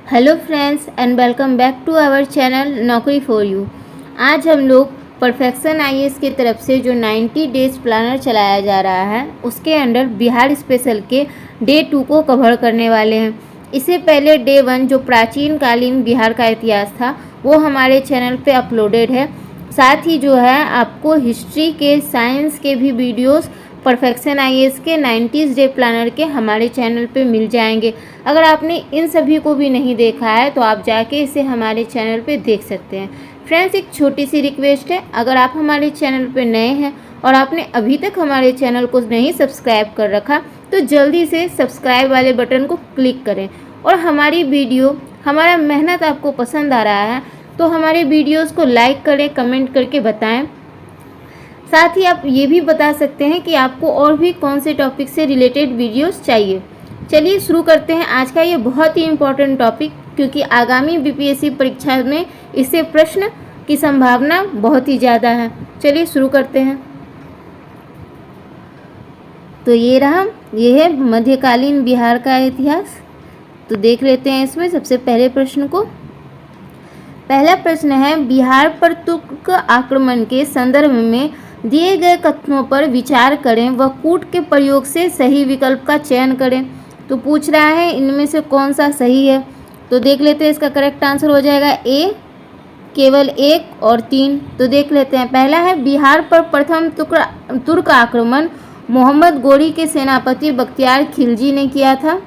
Hello friends and welcome back to our channel Naukri for you. आज हम लोग perfection IAS की तरफ से जो 90 डेज प्लानर चलाया जा रहा है उसके अंडर बिहार स्पेशल के डे 2 को कवर करने वाले हैं। इससे पहले डे 1 जो प्राचीन कालीन बिहार का इतिहास था वो हमारे चैनल पे अपलोडेड है। साथ ही जो है आपको हिस्ट्री के, साइंस के भी वीडियोस परफेक्शन आईएएस के 90 डे प्लानर के हमारे चैनल पे मिल जाएंगे। अगर आपने इन सभी को भी नहीं देखा है तो आप जाके इसे हमारे चैनल पे देख सकते हैं। फ्रेंड्स, एक छोटी सी रिक्वेस्ट है, अगर आप हमारे चैनल पे नए हैं और आपने अभी तक हमारे चैनल को नहीं सब्सक्राइब कर रखा तो जल्दी से सब्सक्राइब वाले बटन को क्लिक करें। और हमारी वीडियो, हमारा मेहनत आपको पसंद आ रहा है तो हमारे वीडियोज़ को लाइक करें, कमेंट करके बताएँ। साथ ही आप ये भी बता सकते हैं कि आपको और भी कौन से टॉपिक से रिलेटेड वीडियोस चाहिए। चलिए शुरू करते हैं आज का ये बहुत ही इम्पोर्टेंट टॉपिक, क्योंकि आगामी बीपीएससी परीक्षा में इससे प्रश्न की संभावना बहुत ही ज़्यादा है। चलिए शुरू करते हैं। तो ये है मध्यकालीन बिहार का इतिहास। तो देख लेते हैं इसमें सबसे पहले प्रश्न को। पहला प्रश्न है, बिहार पर तुर्क आक्रमण के संदर्भ में दिए गए कथनों पर विचार करें व कूट के प्रयोग से सही विकल्प का चयन करें। तो पूछ रहा है इनमें से कौन सा सही है। तो देख लेते हैं, इसका करेक्ट आंसर हो जाएगा ए, केवल 1 और 3। तो देख लेते हैं। पहला है, बिहार पर प्रथम तुर्क आक्रमण मोहम्मद गोरी के सेनापति बख्तियार खिलजी ने किया था।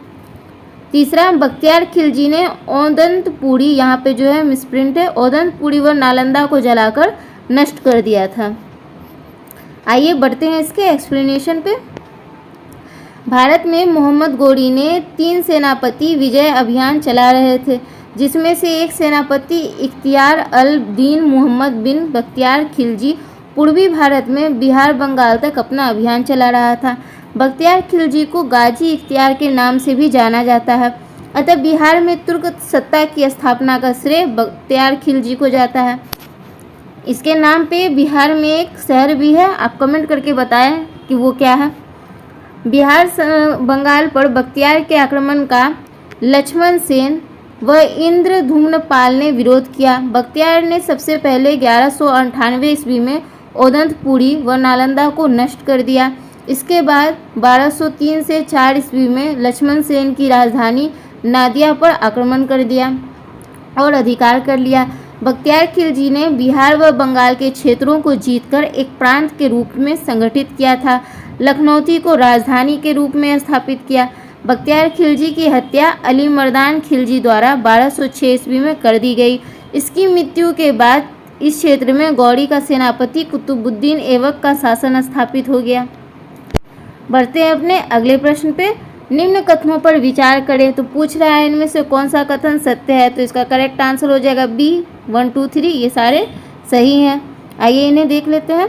तीसरा, बख्तियार खिलजी ने ओदंतपुरी, यहाँ पे जो है मिसप्रिंट है, ओदंतपुरी व नालंदा को जलाकर नष्ट कर दिया था। आइए बढ़ते हैं इसके एक्सप्लेनेशन पे। भारत में मोहम्मद गोरी ने 3 सेनापति विजय अभियान चला रहे थे, जिसमें से एक सेनापति इख्तियार अल दीन मोहम्मद बिन बख्तियार खिलजी पूर्वी भारत में बिहार बंगाल तक अपना अभियान चला रहा था। बख्तियार खिलजी को गाजी इख्तियार के नाम से भी जाना जाता है। अतः बिहार में तुर्क सत्ता की स्थापना का श्रेय बख्तियार खिलजी को जाता है। इसके नाम पे बिहार में एक शहर भी है, आप कमेंट करके बताएं कि वो क्या है। बिहार बंगाल पर बख्तियार के आक्रमण का लक्ष्मण सेन व इंद्रधुम्नपाल ने विरोध किया। बख्तियार ने सबसे पहले 1198 ईस्वी में ओदंतपुरी व नालंदा को नष्ट कर दिया। इसके बाद 1203 से 4 ईस्वी में लक्ष्मण सेन की राजधानी नादिया पर आक्रमण कर दिया और अधिकार कर लिया। बख्तियार खिलजी ने बिहार व बंगाल के क्षेत्रों को जीतकर एक प्रांत के रूप में संगठित किया था। लखनौती को राजधानी के रूप में स्थापित किया। बख्तियार खिलजी की हत्या अली मर्दान खिलजी द्वारा 1206 ईस्वी में कर दी गई। इसकी मृत्यु के बाद इस क्षेत्र में गौरी का सेनापति कुतुबुद्दीन ऐबक का शासन स्थापित हो गया। बढ़ते हैं अपने अगले प्रश्न पे। निम्न कथनों पर विचार करें। तो पूछ रहा है इनमें से कौन सा कथन सत्य है। तो इसका करेक्ट आंसर हो जाएगा बी, 1, 2, 3 ये सारे सही हैं। आइए इन्हें देख लेते हैं।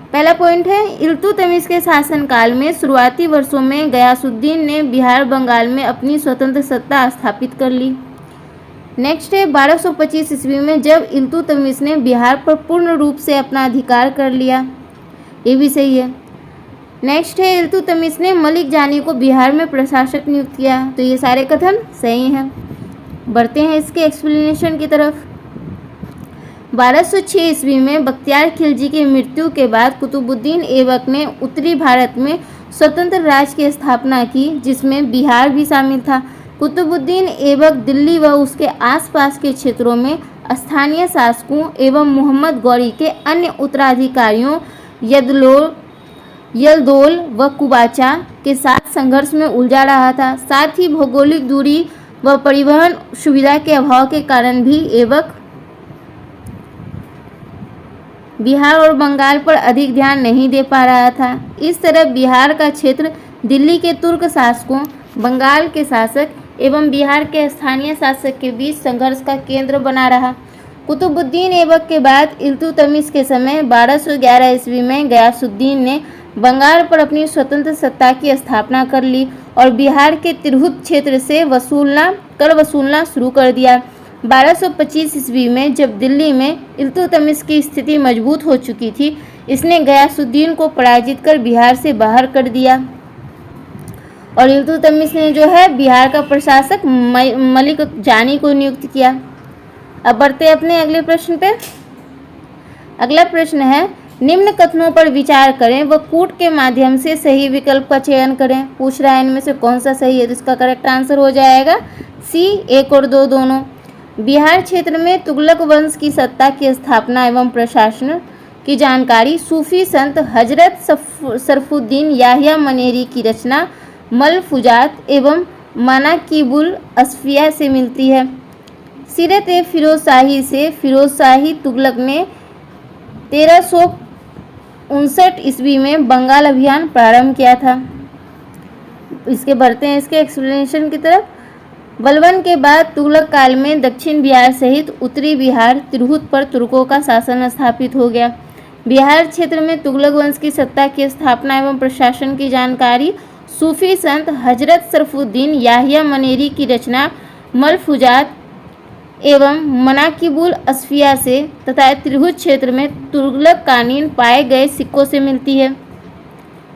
पहला पॉइंट है, इल्तुतमिश के शासनकाल में शुरुआती वर्षों में गयासुद्दीन ने बिहार बंगाल में अपनी स्वतंत्र सत्ता स्थापित कर ली। नेक्स्ट है, 1225 ईस्वी में जब इल्तुतमिश ने बिहार पर पूर्ण रूप से अपना अधिकार कर लिया, ये भी सही है। नेक्स्ट है, इल्तुतमिश ने मलिक जानी को बिहार में प्रशासक नियुक्त किया। तो ये सारे कथन सही हैं। बढ़ते हैं इसके एक्सप्लेनेशन की तरफ। 1206 ईस्वी में बख्तियार खिलजी की मृत्यु के बाद कुतुबुद्दीन ऐबक ने उत्तरी भारत में स्वतंत्र राज्य की स्थापना की, जिसमें बिहार भी शामिल था। कुतुबुद्दीन ऐबक दिल्ली व उसके आसपास के क्षेत्रों में स्थानीय शासकों एवं मोहम्मद गौरी के अन्य उत्तराधिकारियों यलदौल व कुबाचा के साथ संघर्ष में उलझा रहा था। साथ ही भौगोलिक दूरी व परिवहन सुविधा के अभाव के कारण भी ऐबक बिहार और बंगाल पर अधिक ध्यान नहीं दे पा रहा था। इस तरह बिहार का क्षेत्र दिल्ली के तुर्क शासकों, बंगाल के शासक एवं बिहार के स्थानीय शासक के बीच संघर्ष का केंद्र बना रहा। कुतुबुद्दीन ऐबक के बाद इल्तुतमिश के समय 1211 ईस्वी में गयासुद्दीन ने बंगाल पर अपनी स्वतंत्र सत्ता की स्थापना कर ली और बिहार के तिरहुत क्षेत्र से कर वसूलना शुरू कर दिया। 1225 ईस्वी में जब दिल्ली में इल्तुतमिश की स्थिति मजबूत हो चुकी थी, इसने गयासुद्दीन को पराजित कर बिहार से बाहर कर दिया और इल्तुतमिश ने जो है बिहार का प्रशासक मलिक जानी को नियुक्त किया। अब बढ़ते हैं अपने अगले प्रश्न पे। अगला प्रश्न है, निम्न कथनों पर विचार करें व कूट के माध्यम से सही विकल्प का चयन करें। पूछ रहा है इनमें से कौन सा सही है, तो इसका करेक्ट आंसर हो जाएगा सी, 1 और 2 दोनों। बिहार क्षेत्र में तुगलक वंश की सत्ता की स्थापना एवं प्रशासन की जानकारी सूफी संत हजरत सरफुद्दीन याहिया मनेरी की रचना मलफूजात एवं मनाकिबुल असफिया से मिलती है। सीरत-ए-फिरोजशाही से फिरोजशाही तुगलक ने 1359 ईस्वी में बंगाल अभियान प्रारंभ किया था। इसके बढ़ते हैं इसके एक्सप्लेनेशन की तरफ। बलबन के बाद तुगलक काल में दक्षिण बिहार सहित उत्तरी बिहार तिरहुत पर तुर्कों का शासन स्थापित हो गया। बिहार क्षेत्र में तुगलक वंश की सत्ता की स्थापना एवं प्रशासन की जानकारी सूफी संत हजरत सरफुद्दीन याहिया मनेरी की रचना मलफूजात एवं मनाकिबुल असफिया से तथा तिरहुत क्षेत्र में तुगलक कालीन पाए गए सिक्कों से मिलती है।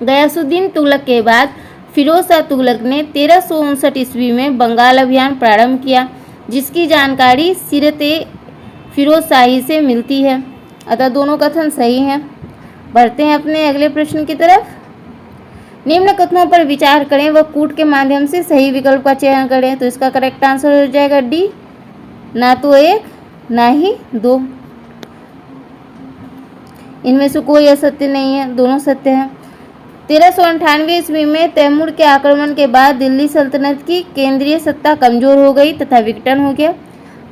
गयासुद्दीन तुगलक के बाद फिरोज शाह तुगलक ने 1359 ईस्वी में बंगाल अभियान प्रारंभ किया, जिसकी जानकारी सीरत-ए-फिरोजशाही से मिलती है। अतः दोनों कथन सही हैं। बढ़ते हैं अपने अगले प्रश्न की तरफ। निम्न कथनों पर विचार करें व कूट के माध्यम से सही विकल्प का चयन करें। तो इसका करेक्ट आंसर हो जाएगा डी, ना तो 1 ना ही 2। इनमें से कोई असत्य नहीं है, दोनों सत्य हैं। 1398 ईस्वी में तैमूर के आक्रमण के बाद दिल्ली सल्तनत की केंद्रीय सत्ता कमजोर हो गई तथा विघटन हो गया।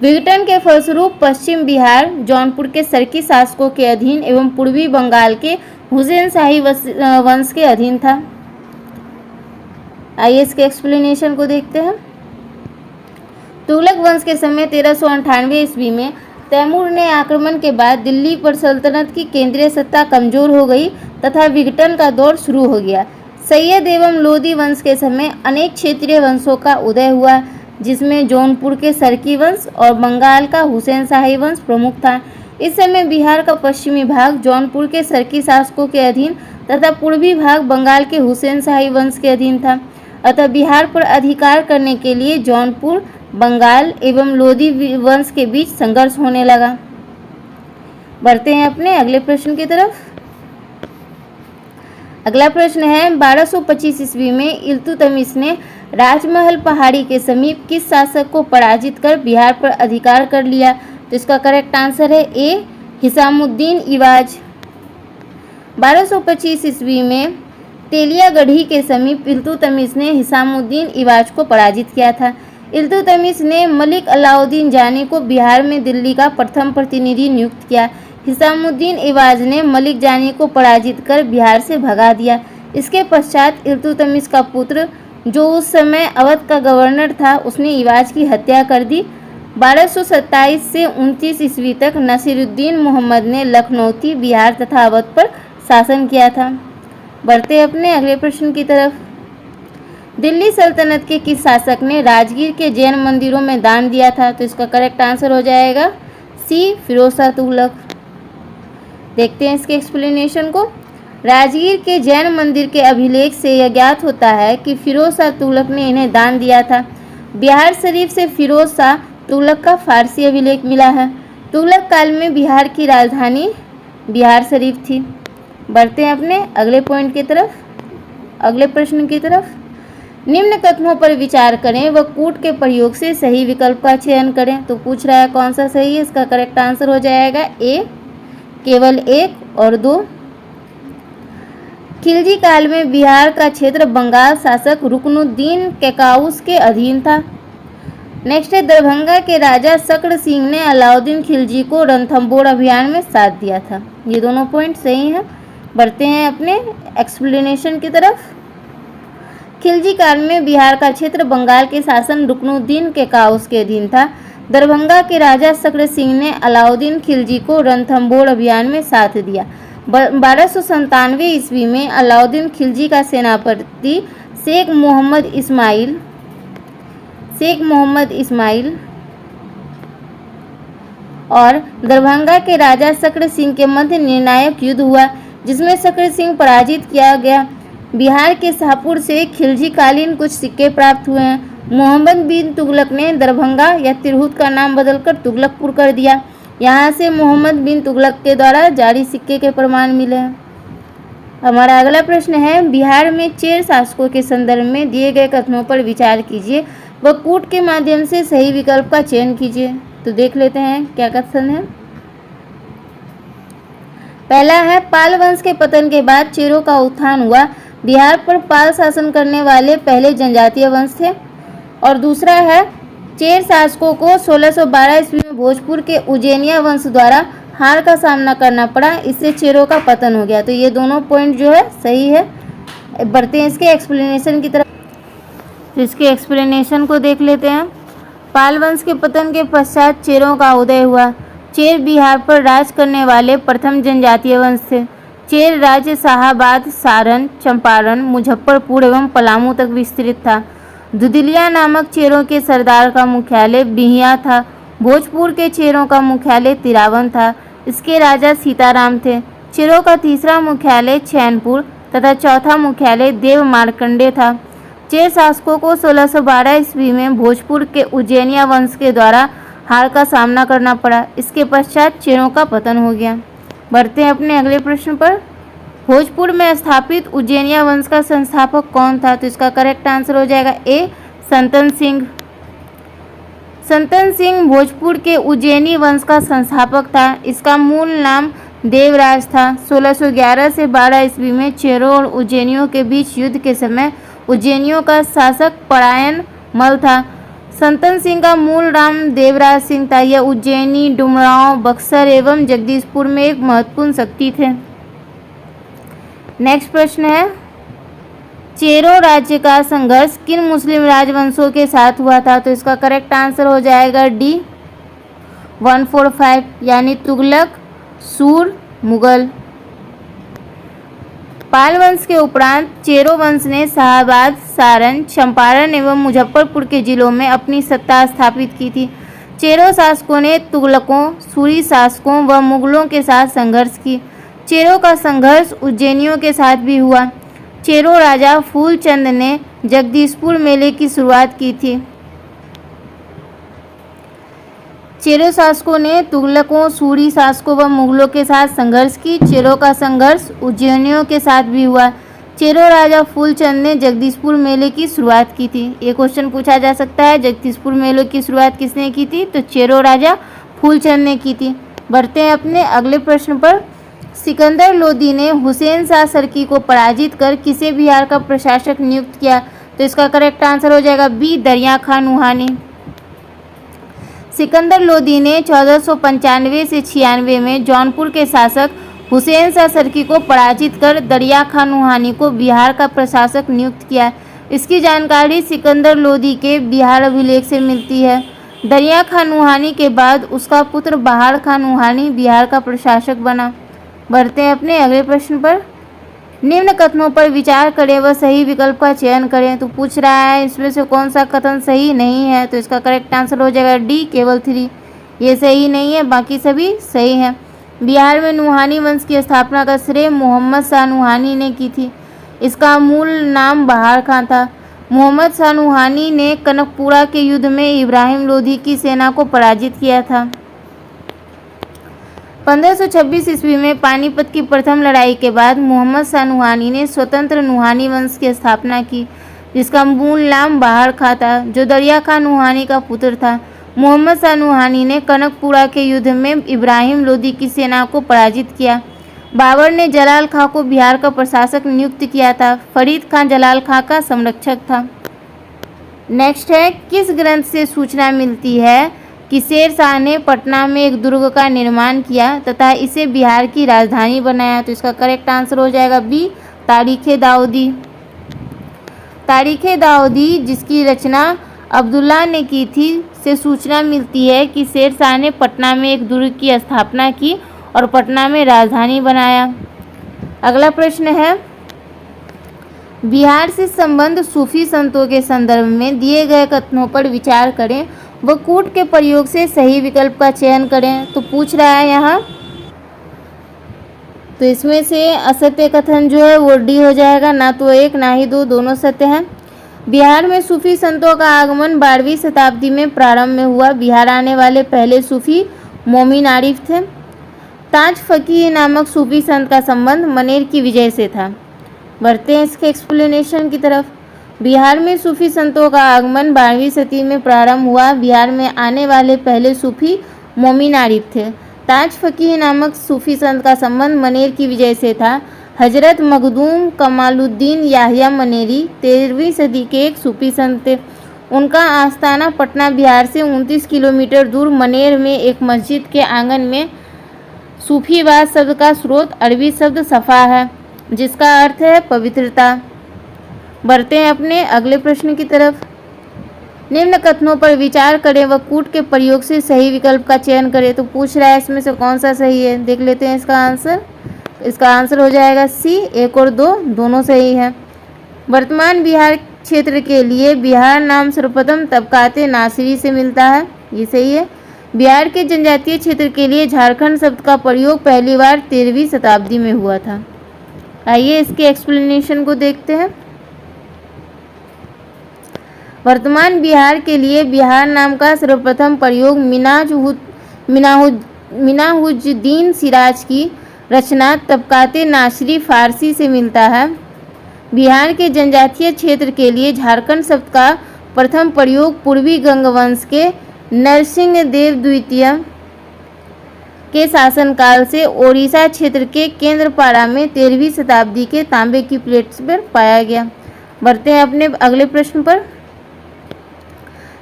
विघटन के फलस्वरूप पश्चिम बिहार जौनपुर के सरकी शासकों के अधीन एवं पूर्वी बंगाल के हुसैन शाही वंश के अधीन था। आइए इसके एक्सप्लेनेशन को देखते हैं। तुगलक वंश के समय 1398 ईस्वी में तैमूर ने आक्रमण के बाद दिल्ली पर सल्तनत की केंद्रीय सत्ता कमजोर हो गई तथा विघटन का दौर शुरू हो गया। सैयद एवं लोदी वंश के समय अनेक क्षेत्रीय वंशों का उदय हुआ, जिसमें जौनपुर के सरकी वंश और बंगाल का हुसैन शाही वंश प्रमुख था। इस समय बिहार का पश्चिमी भाग जौनपुर के सरकी शासकों के अधीन तथा पूर्वी भाग बंगाल के हुसैन शाही वंश के अधीन था। अतः बिहार पर अधिकार करने के लिए जौनपुर, बंगाल एवं लोदी वंश के बीच संघर्ष होने लगा। बढ़ते हैं अपने अगले प्रश्न की तरफ। अगला प्रश्न है, 1225 ईस्वी में इल्तुतमिश ने राजमहल पहाड़ी के समीप किस शासक को पराजित कर बिहार पर अधिकार कर लिया? तो इसका करेक्ट आंसर है ए, हिसामुद्दीन इवाज। 1225 ईस्वी में तेलियागढ़ी के समीप इल्तुतमिश ने हिसामुद्दीन इवाज को पराजित किया था। इल्तुतमिश ने मलिक अलाउद्दीन जानी को बिहार में दिल्ली का प्रथम प्रतिनिधि नियुक्त किया। हिसामुद्दीन इवाज ने मलिक जानी को पराजित कर बिहार से भगा दिया। इसके पश्चात इल्तुतमिश का पुत्र, जो उस समय अवध का गवर्नर था, उसने इवाज की हत्या कर दी। 1227 से 29 ईस्वी तक नसीरुद्दीन मोहम्मद ने लखनौती, बिहार तथा अवध पर शासन किया था। बढ़ते अपने अगले प्रश्न की तरफ। दिल्ली सल्तनत के किस शासक ने राजगीर के जैन मंदिरों में दान दिया था? तो इसका करेक्ट आंसर हो जाएगा सी, फिरोज शाह तुगलक। देखते हैं इसके एक्सप्लेनेशन को। राजगीर के जैन मंदिर के अभिलेख से यह ज्ञात होता है कि फिरोज शाह तुगलक ने इन्हें दान दिया था। बिहार शरीफ से फिरोज शाह तुगलक का फारसी अभिलेख मिला है। तुगलक काल में बिहार की राजधानी बिहार शरीफ थी। बढ़ते हैं अपने अगले पॉइंट की तरफ, अगले प्रश्न की तरफ। निम्न कथनों पर विचार करें व कूट के प्रयोग से सही विकल्प का चयन करें। तो पूछ रहा है कौन सा सही है, इसका करेक्ट आंसर हो जाएगा ए, केवल 1 और 2। खिलजी काल में बिहार का क्षेत्र बंगाल शासक रुकनुद्दीन कैकाउस के अधीन था। नेक्स्ट है, दरभंगा के राजा शकड़ सिंह ने अलाउद्दीन खिलजी को रणथंबोर अभियान में साथ दिया था। ये दोनों पॉइंट सही हैं। बढ़ते हैं अपने एक्सप्लेनेशन की तरफ। खिलजी काल में बिहार का क्षेत्र बंगाल के शासन रुकनुद्दीन कैकाउस के अधीन था। दरभंगा के राजा शकड़ सिंह ने अलाउद्दीन खिलजी को रणथंबोर अभियान में साथ दिया। 1297 ईस्वी में अलाउद्दीन खिलजी का सेनापति शेख मोहम्मद इस्माइल और दरभंगा के राजा शकड़ सिंह के मध्य निर्णायक युद्ध हुआ, जिसमें शकड़ सिंह पराजित किया गया। बिहार के शाहपुर से खिलजी कालीन कुछ सिक्के प्राप्त हुए हैं। मोहम्मद बिन तुगलक ने दरभंगा या तिरहुत का नाम बदलकर तुगलकपुर कर दिया। यहाँ से मोहम्मद बिन तुगलक के द्वारा जारी सिक्के के प्रमाण मिले हैं। हमारा अगला प्रश्न है, बिहार में चेर शासकों के संदर्भ में दिए गए कथनों पर विचार कीजिए व कूट के माध्यम से सही विकल्प का चयन कीजिए। तो देख लेते हैं क्या कथन है। पहला है, पाल वंश के पतन के बाद चेरों का उत्थान हुआ। बिहार पर पाल शासन करने वाले पहले जनजातीय वंश थे। और दूसरा है, चेर शासकों को 1612 ईस्वी में भोजपुर के उज्जैनिया वंश द्वारा हार का सामना करना पड़ा, इससे चेरों का पतन हो गया। तो ये दोनों पॉइंट जो है सही है। बढ़ते हैं इसके एक्सप्लेनेशन की तरफ। तो इसके एक्सप्लेनेशन को देख लेते हैं। पाल वंश के पतन के पश्चात चेरों का उदय हुआ। चेर बिहार पर राज करने वाले प्रथम जनजातीय वंश थे। चेर राज्य शाहाबाद, सारण, चंपारण, मुजफ्फरपुर एवं पलामू तक विस्तृत था। दुदलिया नामक चेरों के सरदार का मुख्यालय बिहिया था। भोजपुर के चेरों का मुख्यालय तिरावन था। इसके राजा सीताराम थे। चेरों का तीसरा मुख्यालय चैनपुर तथा चौथा मुख्यालय देव मार्कंडे था। चेर शासकों को 1612 ईस्वी में भोजपुर के उज्जैनिया वंश के द्वारा हार का सामना करना पड़ा। इसके पश्चात चेरों का पतन हो गया। बढ़ते हैं अपने अगले प्रश्न पर। भोजपुर में स्थापित उज्जैनिया वंश का संस्थापक कौन था? तो इसका करेक्ट आंसर हो जाएगा ए, संतन सिंह। संतन सिंह भोजपुर के उज्जैनी वंश का संस्थापक था। इसका मूल नाम देवराज था। 1611 से 12 ईस्वी में चेरों और उज्जैनियों के बीच युद्ध के समय उज्जैनियों का शासक परायण मल था। संतन सिंह का मूल नाम देवराज सिंह था। यह उज्जैनी, डुमरांव, बक्सर एवं जगदीशपुर में एक महत्वपूर्ण शक्ति थे। नेक्स्ट प्रश्न है, चेरों राज्य का संघर्ष किन मुस्लिम राजवंशों के साथ हुआ था? तो इसका करेक्ट आंसर हो जाएगा डी, 145, यानी तुगलक, सूर, मुगल। पाल वंश के उपरांत चेरों वंश ने शाहाबाद, सारण, चंपारण एवं मुजफ्फरपुर के जिलों में अपनी सत्ता स्थापित की थी। चेरों शासकों ने तुगलकों, सूरी शासकों व मुगलों के साथ संघर्ष की। चेरों का संघर्ष उज्जैनियों के साथ भी हुआ। चेरों राजा फूलचंद ने जगदीशपुर मेले की शुरुआत की थी। चेरों शासकों ने तुगलकों, सूरी शासकों व मुगलों के साथ संघर्ष की। चेरों का संघर्ष उज्जैनियों के साथ भी हुआ। चेरों राजा फूलचंद ने जगदीशपुर मेले की शुरुआत की थी। ये क्वेश्चन पूछा जा सकता है, जगदीशपुर मेले की शुरुआत किसने की थी? तो चेरों राजा फूलचंद ने की थी। बढ़ते हैं अपने अगले प्रश्न पर। सिकंदर लोदी ने हुसैन शाह सरकी को पराजित कर किसे बिहार का प्रशासक नियुक्त किया? तो इसका करेक्ट आंसर हो जाएगा बी, दरिया खां नुहानी। सिकंदर लोदी ने 1495 से 96 में जौनपुर के शासक हुसैन शाह सरकी को पराजित कर दरिया खां नुहानी को बिहार का प्रशासक नियुक्त किया। इसकी जानकारी सिकंदर लोदी के बिहार अभिलेख से मिलती है। दरिया खां नुहानी के बाद उसका पुत्र बहार खां नुहानी बिहार का प्रशासक बना। बढ़ते हैं अपने अगले प्रश्न पर। निम्न कथनों पर विचार करें व सही विकल्प का चयन करें। तो पूछ रहा है इसमें से कौन सा कथन सही नहीं है? तो इसका करेक्ट आंसर हो जाएगा डी, केवल 3। ये सही नहीं है, बाकी सभी सही हैं। बिहार में नुहानी वंश की स्थापना का श्रेय मोहम्मद शाह नुहानी ने की थी। इसका मूल नाम बहार खां था। मोहम्मद शाह नुहानी ने कनकपुरा के युद्ध में इब्राहिम लोधी की सेना को पराजित किया था। 1526 ईस्वी में पानीपत की प्रथम लड़ाई के बाद मोहम्मद शाह नुहानी ने स्वतंत्र नुहानी वंश की स्थापना की, जिसका मूल नाम बहार खां था, जो दरिया खां नुहानी का पुत्र था। मोहम्मद शाह नुहानी ने कनकपुरा के युद्ध में इब्राहिम लोदी की सेना को पराजित किया। बाबर ने जलाल खां को बिहार का प्रशासक नियुक्त किया था। फरीद खां जलाल खां का संरक्षक था। नेक्स्ट है, किस ग्रंथ से सूचना मिलती है कि शेर शाह ने पटना में एक दुर्ग का निर्माण किया तथा इसे बिहार की राजधानी बनाया? तो इसका करेक्ट आंसर हो जाएगा बी, तारीख़ दाऊदी। तारीख़ दाऊदी, जिसकी रचना अब्दुल्ला ने की थी, से सूचना मिलती है कि शेर शाह ने पटना में एक दुर्ग की स्थापना की और पटना में राजधानी बनाया। अगला प्रश्न है, बिहार से संबंध सूफी संतों के संदर्भ में दिए गए कथनों पर विचार करें व कूट के प्रयोग से सही विकल्प का चयन करें। तो पूछ रहा है यहाँ, तो इसमें से असत्य कथन जो है वो डी हो जाएगा, ना तो 1 ना ही 2, दोनों सत्य हैं। बिहार में सूफी संतों का आगमन 12वीं शताब्दी में प्रारंभ में हुआ। बिहार आने वाले पहले सूफी मोमिन आरिफ थे। ताज फकीह नामक सूफी संत का संबंध मनेर की विजय से था। बढ़ते हैं इसके एक्सप्लेनेशन की तरफ। बिहार में सूफी संतों का आगमन 12वीं सदी में प्रारंभ हुआ। बिहार में आने वाले पहले सूफी मोमिन आरिफ थे। ताज फकीह नामक सूफी संत का संबंध मनेर की विजय से था। हजरत मखदूम कमालुद्दीन याहिया मनेरी 13वीं सदी के एक सूफी संत थे। उनका आस्थाना पटना बिहार से 29 किलोमीटर दूर मनेर में एक मस्जिद के आंगन में। सूफीवाद शब्द का स्रोत अरबी शब्द सफ़ा है, जिसका अर्थ है पवित्रता। बढ़ते हैं अपने अगले प्रश्न की तरफ। निम्न कथनों पर विचार करें व कूट के प्रयोग से सही विकल्प का चयन करें। तो पूछ रहा है इसमें से कौन सा सही है, देख लेते हैं इसका आंसर। इसका आंसर हो जाएगा सी, 1 और 2 दोनों सही है। वर्तमान बिहार क्षेत्र के लिए बिहार नाम सर्वप्रथम तबकाते नासिरी से मिलता है, ये सही है। बिहार के जनजातीय क्षेत्र के लिए झारखंड शब्द का प्रयोग पहली बार 13वीं शताब्दी में हुआ था। आइए इसके एक्सप्लेनेशन को देखते हैं। वर्तमान बिहार के लिए बिहार नाम का सर्वप्रथम प्रयोग मिनाहुज्जुद्दीन सिराज की रचना तबकाते नासिरी फारसी से मिलता है। बिहार के जनजातीय क्षेत्र के लिए झारखंड शब्द का प्रथम प्रयोग पूर्वी गंगवंश के नरसिंह देव द्वितीय के शासनकाल से ओडिशा क्षेत्र के केंद्रपाड़ा में 13वीं शताब्दी के तांबे की प्लेट्स पर पाया गया। बढ़ते हैं अपने अगले प्रश्न पर।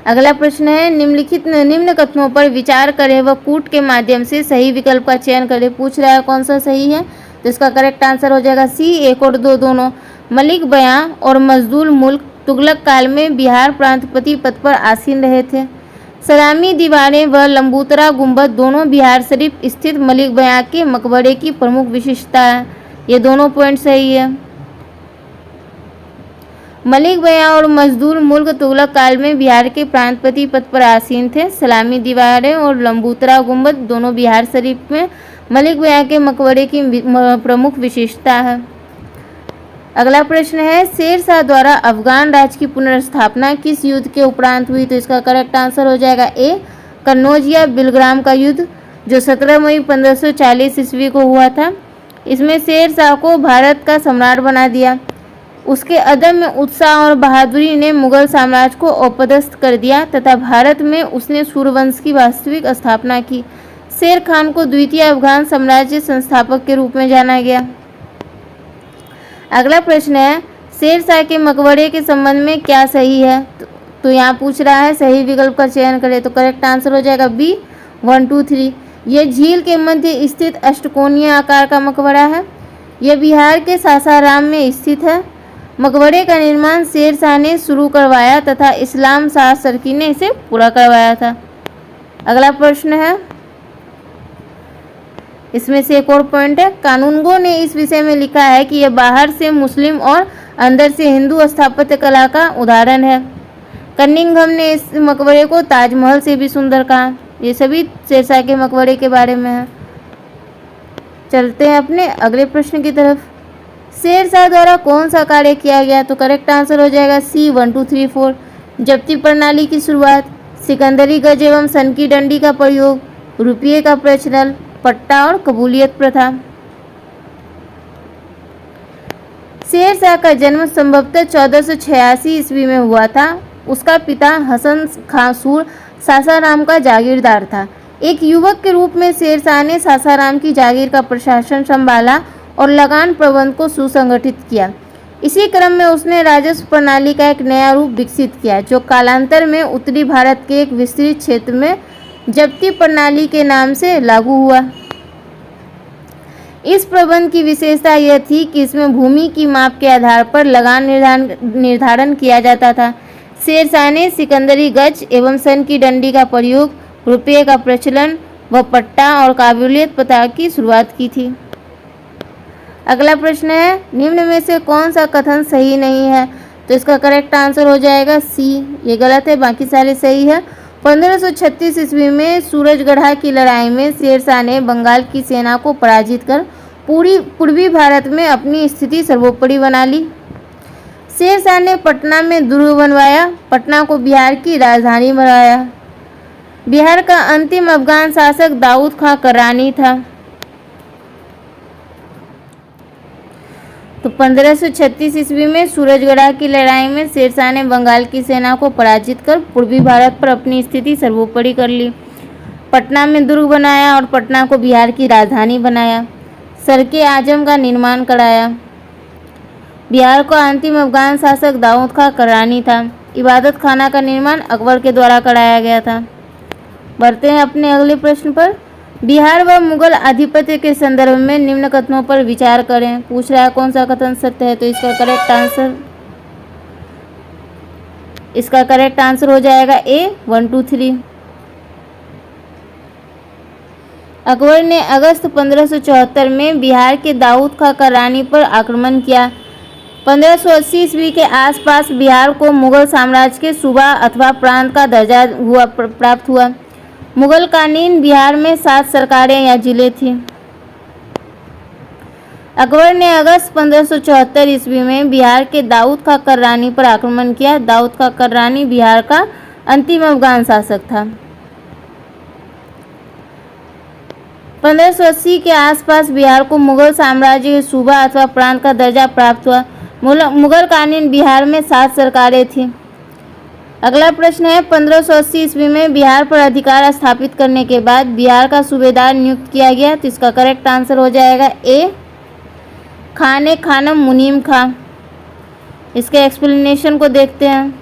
अगला प्रश्न है निम्न कथनों पर विचार करें व कूट के माध्यम से सही विकल्प का चयन करें। पूछ रहा है कौन सा सही है, तो इसका करेक्ट आंसर हो जाएगा सी, 1 और 2 दोनों। मलिक बयां और मजदूल मुल्क तुगलक काल में बिहार प्रांतपति पद पर आसीन रहे थे। सलामी दीवारें व लंबूतरा गुंबद दोनों बिहार शरीफ स्थित मलिक बयां के मकबरे की प्रमुख विशेषता है। ये दोनों पॉइंट सही है। मलिक बयां और मजदूर मुल्क तुगलक काल में बिहार के प्रांतपति पद पर आसीन थे। सलामी दीवारें और लंबूतरा गुंबद दोनों बिहार शरीफ में मलिक बयां के मकबरे की प्रमुख विशेषता है। अगला प्रश्न है शेर शाह द्वारा अफगान राज्य की पुनर्स्थापना किस युद्ध के उपरांत हुई। तो इसका करेक्ट आंसर हो जाएगा ए, कन्नौज या बिलग्राम का युद्ध, जो 17 मई 1540 ईस्वी को हुआ था। इसमें शेर शाह को भारत का सम्राट बना दिया। उसके अदम्य उत्साह और बहादुरी ने मुगल साम्राज्य को अपदस्थ कर दिया तथा भारत में उसने सूर्यवंश की वास्तविक स्थापना की। शेर खान को द्वितीय अफगान साम्राज्य संस्थापक के रूप में जाना गया। अगला प्रश्न है शेर शाह के मकबरे के संबंध में क्या सही है। तो यहाँ पूछ रहा है सही विकल्प का चयन करें। तो करेक्ट आंसर हो जाएगा बी, 1, 2, 3। यह झील के मध्य स्थित अष्टकोणीय आकार का मकबरा है। यह बिहार के सासाराम में स्थित है। मकबरे का निर्माण शेर शाह ने शुरू करवाया तथा इस्लाम शाह सरकी ने इसे पूरा करवाया था। अगला प्रश्न है, इसमें से एक और पॉइंट है, कानूनगो ने इस विषय में लिखा है कि यह बाहर से मुस्लिम और अंदर से हिंदू स्थापत्य कला का उदाहरण है। कनिंघम ने इस मकबरे को ताजमहल से भी सुंदर कहा। ये सभी शेर शाह के मकबरे के बारे में है। चलते हैं अपने अगले प्रश्न की तरफ। शेर शाह द्वारा कौन सा कार्य किया गया। तो करेक्ट आंसर हो जाएगा सी, 1, 2, 3, 4। जब्ती प्रणाली की शुरुआत, सिकंदरी गज एवं सन की डंडी का प्रयोग, रुपये का प्रचलन, पट्टा और कबूलियत प्रथा। शेर शाह का जन्म संभवतः 1486 ईस्वी में हुआ था। उसका पिता हसन खासूर सासाराम का जागीरदार था। एक युवक के रूप में शेर शाह ने सासाराम की जागीर का प्रशासन संभाला और लगान प्रबंध को सुसंगठित किया। इसी क्रम में उसने राजस्व प्रणाली का एक नया रूप विकसित किया, जो कालांतर में उत्तरी भारत के एक विस्तृत क्षेत्र में जब्ती प्रणाली के नाम से लागू हुआ। इस प्रबंध की विशेषता यह थी कि इसमें भूमि की माप के आधार पर लगान निर्धारण किया जाता था। शेर शाह ने सिकंदरी गज एवं सन की डंडी का प्रयोग, रुपये का प्रचलन व पट्टा और काबूलियत प्रथा की शुरुआत की थी। अगला प्रश्न है, निम्न में से कौन सा कथन सही नहीं है। तो इसका करेक्ट आंसर हो जाएगा सी, ये गलत है, बाकी सारे सही है। 1536 ईस्वी में सूरजगढ़ा की लड़ाई में शेर शाह ने बंगाल की सेना को पराजित कर पूर्वी भारत में अपनी स्थिति सर्वोपरि बना ली। शेर शाह ने पटना में दुर्ग बनवाया, पटना को बिहार की राजधानी बनाया। बिहार का अंतिम अफगान शासक दाऊद खां करानी था। तो 1536 ईस्वी में सूरजगढ़ की लड़ाई में शेर शाह ने बंगाल की सेना को पराजित कर पूर्वी भारत पर अपनी स्थिति सर्वोपरि कर ली। पटना में दुर्ग बनाया और पटना को बिहार की राजधानी बनाया। सड़के आजम का निर्माण कराया। बिहार का अंतिम अफगान शासक दाऊद खां करानी था। इबादत खाना का निर्माण अकबर के द्वारा कराया गया था। बढ़ते हैं अपने अगले प्रश्न पर। बिहार व मुगल आधिपत्य के संदर्भ में निम्न कथनों पर विचार करें। पूछ रहा है कौन सा कथन सत्य है, तो इसका करेक्ट आंसर हो जाएगा ए 1 2 3। अकबर ने अगस्त 1574 में बिहार के दाऊद खां करानी पर आक्रमण किया। 1580 ईस्वी के आसपास बिहार को मुगल साम्राज्य के सूबा अथवा प्रांत का दर्जा प्राप्त हुआ। मुगल कालीन बिहार में 7 सरकारें या जिले थी। अकबर ने अगस्त 1574 ईस्वी में बिहार के दाऊद खां करानी पर आक्रमण किया। दाऊद खां करानी बिहार का अंतिम अफगान शासक था। 1580 के आसपास बिहार को मुगल साम्राज्य के सूबा अथवा प्रांत का दर्जा प्राप्त हुआ। मुगल कालीन बिहार में 7 सरकारें थीं। अगला प्रश्न है 1580 ईस्वी में बिहार पर अधिकार स्थापित करने के बाद बिहार का सूबेदार नियुक्त किया गया। तो इसका करेक्ट आंसर हो जाएगा ए खान खानम मुनीम खां। इसके एक्सप्लेनेशन को देखते हैं।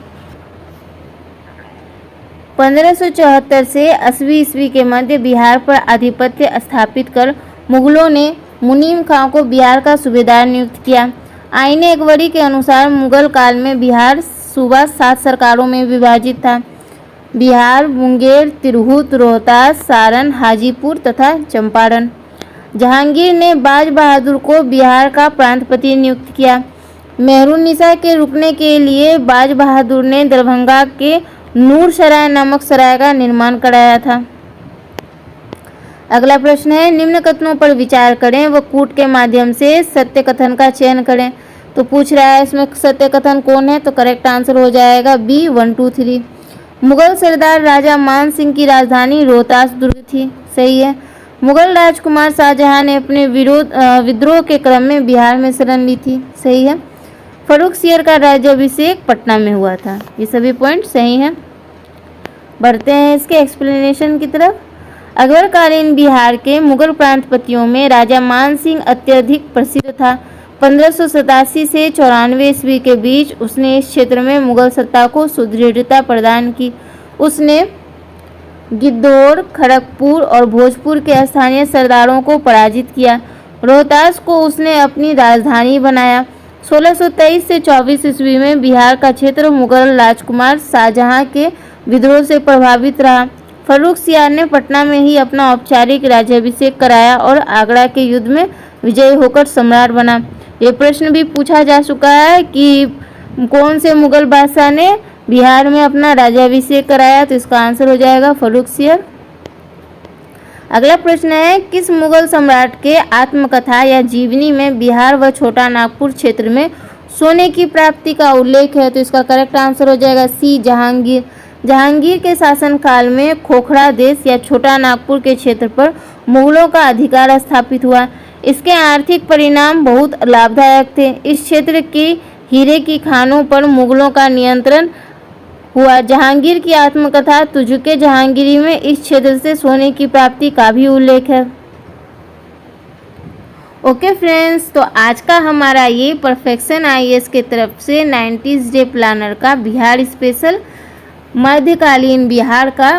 1574 से 80 ईस्वी के मध्य बिहार पर आधिपत्य स्थापित कर मुगलों ने मुनीम खां को बिहार का सूबेदार नियुक्त किया। आईने अकबरी के अनुसार मुगल काल में बिहार सूबा 7 सरकारों में विभाजित था। बिहार, मुंगेर, तिरहुत, रोहतास, सारण, हाजीपुर तथा चंपारण। जहांगीर ने बाज बहादुर को बिहार का प्रांतपति नियुक्त किया। मेहरुन्निसा के रुकने के लिए बाज बहादुर ने दरभंगा के नूरसराय नामक सराय का निर्माण कराया था। अगला प्रश्न है निम्न कथनों पर विचार करें व कूट के माध्यम से सत्य कथन का चयन करें। तो पूछ रहा है इसमें सत्य कथन कौन है, तो करेक्ट आंसर हो जाएगा बी 1 2 3। मुगल सरदार राजा मान सिंह की राजधानी रोहतास दुर्ग थी। सही है। मुगल राजकुमार शाहजहां ने अपने विद्रोह के क्रम में बिहार में शरण ली थी। सही है। फर्रुख सियर का राज्याभिषेक पटना में हुआ था। ये सभी पॉइंट सही हैं। बढ़ते हैं इसके एक्सप्लेनेशन की तरफ। अकबरकालीन बिहार के मुगल प्रांतपतियों में राजा मान सिंह अत्यधिक प्रसिद्ध था। 1587 से 94 ईस्वी के बीच उसने इस क्षेत्र में मुगल सत्ता को सुदृढ़ता प्रदान की। उसने गिद्धौर, खड़गपुर और भोजपुर के स्थानीय सरदारों को पराजित किया। रोहतास को उसने अपनी राजधानी बनाया। 1623 से 24 ईस्वी में बिहार का क्षेत्र मुगल राजकुमार शाहजहां के विद्रोह से प्रभावित रहा। फर्रुख सियार ने पटना में ही अपना औपचारिक राज्याभिषेक कराया और आगरा के युद्ध में विजयी होकर सम्राट बना। ये प्रश्न भी पूछा जा चुका है कि कौन से मुगल बादशाह ने बिहार में अपना राज्याभिषेक कराया, तो इसका आंसर हो जाएगा फर्रुख सियर। अगला प्रश्न है किस मुगल सम्राट के आत्मकथा या जीवनी में बिहार व छोटा नागपुर क्षेत्र में सोने की प्राप्ति का उल्लेख है, तो इसका करेक्ट आंसर हो जाएगा सी जहांगीर। जहांगीर के शासनकाल में खोखड़ा देश या छोटा नागपुर के क्षेत्र पर मुगलों का अधिकार स्थापित हुआ। इसके आर्थिक परिणाम बहुत लाभदायक थे। इस क्षेत्र के हीरे की खानों पर मुगलों का नियंत्रण हुआ। जहांगीर की आत्मकथा तुजुके जहांगीरी में इस क्षेत्र से सोने की प्राप्ति का भी उल्लेख है। ओके फ्रेंड्स, तो आज का हमारा ये परफेक्शन आईएएस के तरफ से 90s डे प्लानर का बिहार स्पेशल मध्यकालीन बिहार का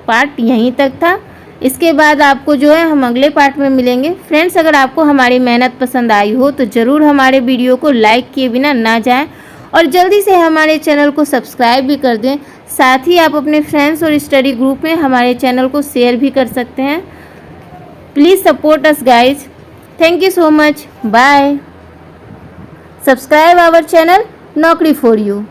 पार्ट यहीं तक था। इसके बाद आपको जो है हम अगले पार्ट में मिलेंगे। फ्रेंड्स, अगर आपको हमारी मेहनत पसंद आई हो तो ज़रूर हमारे वीडियो को लाइक किए बिना ना जाएं और जल्दी से हमारे चैनल को सब्सक्राइब भी कर दें। साथ ही आप अपने फ्रेंड्स और स्टडी ग्रुप में हमारे चैनल को शेयर भी कर सकते हैं। Please support us guys. Thank you so much. Bye. Subscribe our channel Naukri for you.